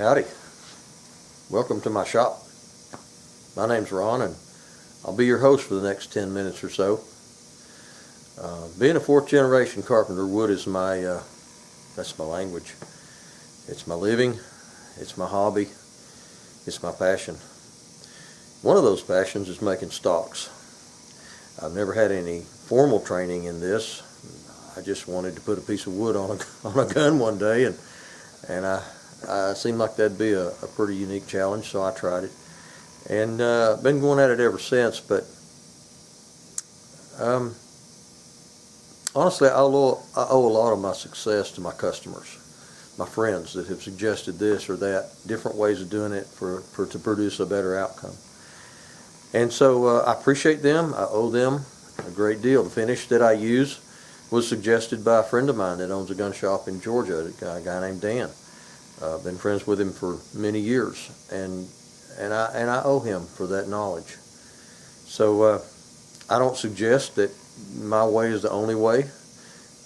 Howdy. Welcome to my shop. My name's Ron, and I'll be your host for the next 10 minutes or so. Being a fourth generation carpenter, wood is that's my language. It's my living, it's my hobby, it's my passion. One of those passions is making stocks. I've never had any formal training in this. I just wanted to put a piece of wood on a gun one day, and I seemed like that'd be a pretty unique challenge, so I tried it. And been going at it ever since, but honestly, I owe a lot of my success to my customers, my friends that have suggested this or that, different ways of doing it to produce a better outcome. And so I appreciate them. I owe them a great deal. The finish that I use was suggested by a friend of mine that owns a gun shop in Georgia, a guy named Dan. I've been friends with him for many years, and I owe him for that knowledge. So I don't suggest that my way is the only way.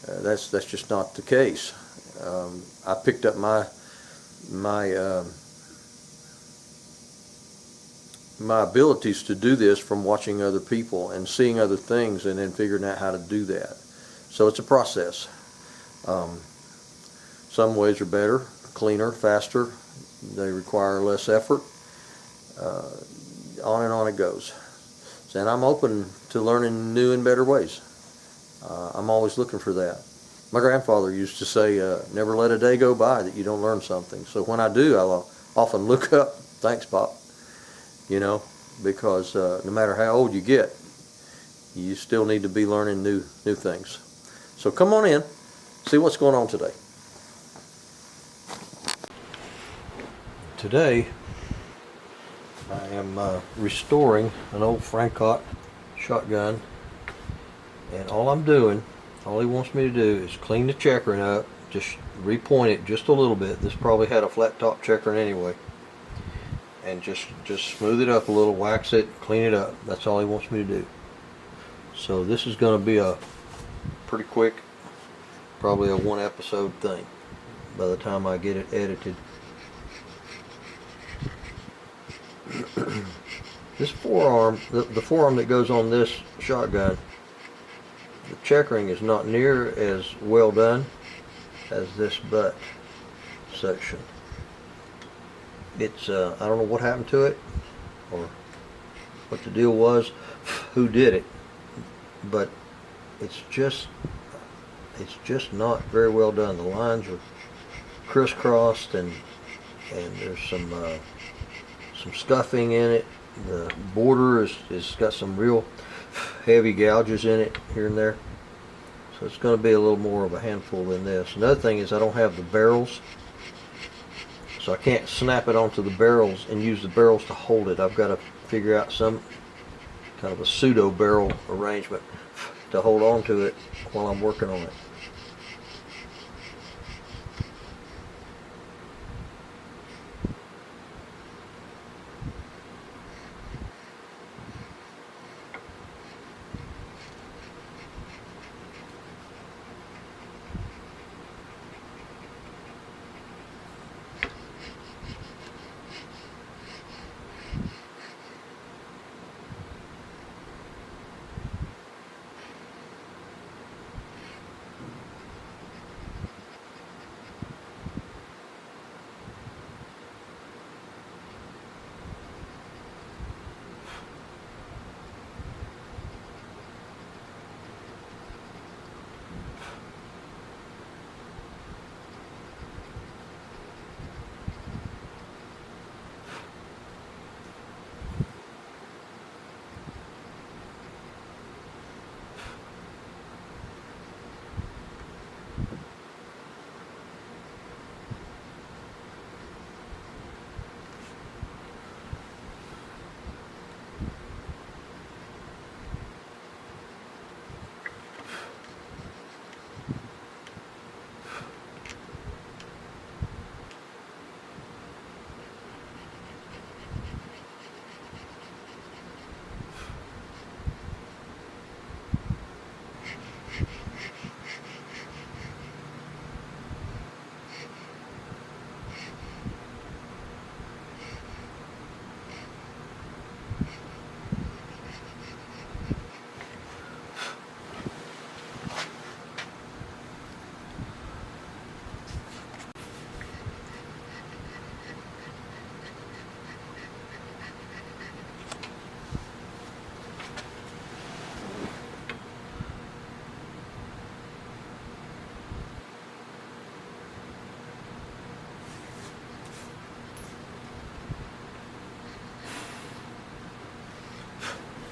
That's just not the case. I picked up my abilities to do this from watching other people and seeing other things, and then figuring out how to do that. So it's a process. Some ways are better, cleaner, faster. They require less effort. On and on it goes. And I'm open to learning new and better ways. I'm always looking for that. My grandfather used to say, never let a day go by that you don't learn something. So when I do, I'll often look up, thanks, Pop, because no matter how old you get, you still need to be learning new things. So come on in, see what's going on today. Today, I am restoring an old Francotte shotgun, and all he wants me to do is clean the checkering up, just repoint it just a little bit. This probably had a flat top checkering anyway, and just smooth it up a little, wax it, clean it up. That's all he wants me to do. So this is going to be a pretty quick, probably a one episode thing by the time I get it edited. This forearm, the forearm that goes on this shotgun, the checkering is not near as well done as this butt section. It's I don't know what happened to it or what the deal was, who did it, but it's just not very well done. The lines are crisscrossed, and there's some scuffing in it. The border is got some real heavy gouges in it here and there, so it's going to be a little more of a handful than this. Another thing is I don't have the barrels, so I can't snap it onto the barrels and use the barrels to hold it. I've got to figure out some kind of a pseudo barrel arrangement to hold on to it while I'm working on it.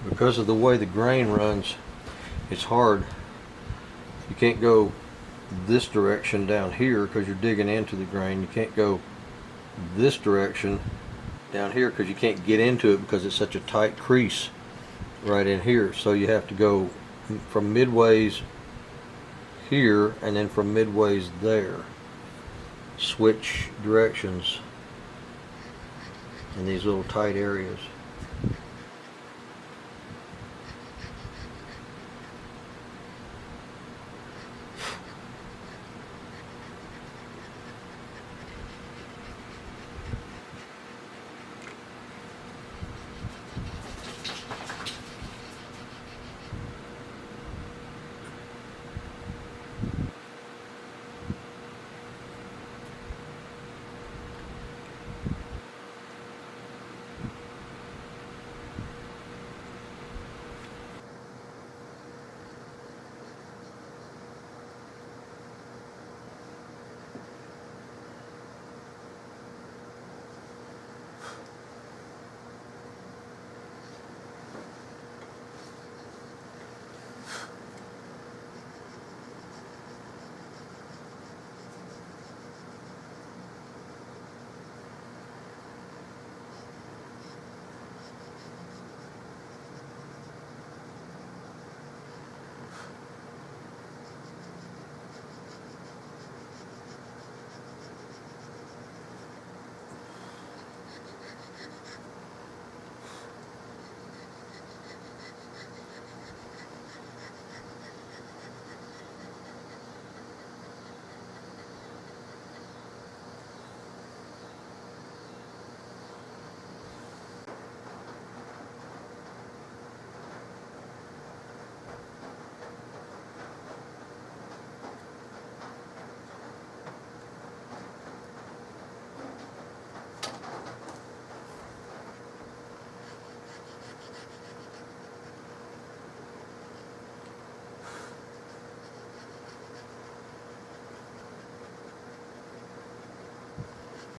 because of the way the grain runs, it's hard. You can't go this direction down here because you're digging into the grain. You can't go this direction down here because you can't get into it because it's such a tight crease right in here. So you have to go from midways here and then from midways there. Switch directions in these little tight areas.